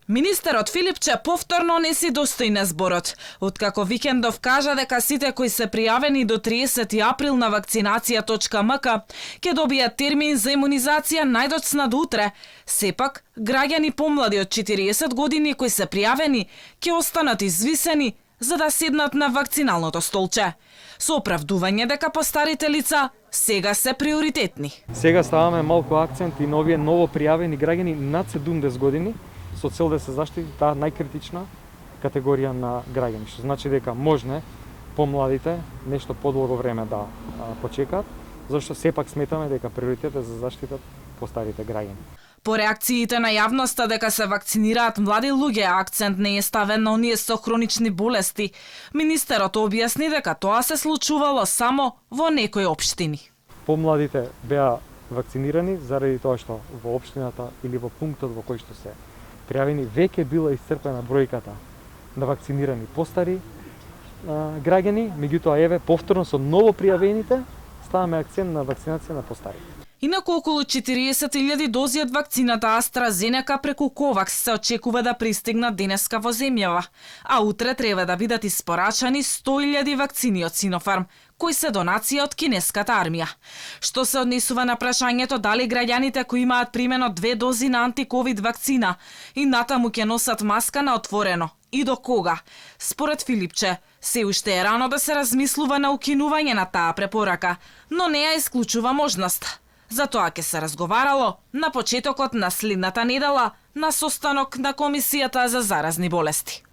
Министерот Филипче повторно не си достои на зборот, откако викендов кажа дека сите кои се пријавени до 30 април на вакцинација.мк ќе добијат термин за имунизација најдоцна до утре. Сепак, граѓани помлади од 40 години кои се пријавени ќе останат извисени за да седнат на вакциналното столче, со оправдување дека постарите лица сега се приоритетни. Сега ставаме малку акцент и на овие ново пријавени граѓани над 70 години, со цел да се заштити таа најкритична категорија на граѓани, што значи дека можне помладите нешто подолго време да почекаат, зашто сепак сметаме дека приоритет е за заштитат постарите граѓани. По реакциите на јавноста дека се вакцинираат млади луѓе, акцент не е ставен на оние со хронични болести. Министерот објасни дека тоа се случувало само во некои општини. Помладите беа вакцинирани заради тоа што во општината или во пунктот во кој што се пријавени веќе била исцрпена бројката на вакцинирани постари граѓани, меѓутоа еве повторно со ново пријавените ставаме акцент на вакцинација на постарите. Инаку околу 40.000 дози од вакцината AstraZeneca преку Ковакс се очекува да пристигнат денеска во земјава, а утре треба да бидат испорачани 100.000 вакцини од Синофарм, кои се донација од кинеската армија. Што се однесува на прашањето дали граѓаните кои имаат примено 2 дози на антиковид вакцина и натаму ќе носат маска на отворено и до кога? Според Филипче, се уште е рано да се размислува на укинување на таа препорака, но не ја исклучува можност. За тоа ќе се разговарало на почетокот на следната недела на состанок на Комисијата за заразни болести.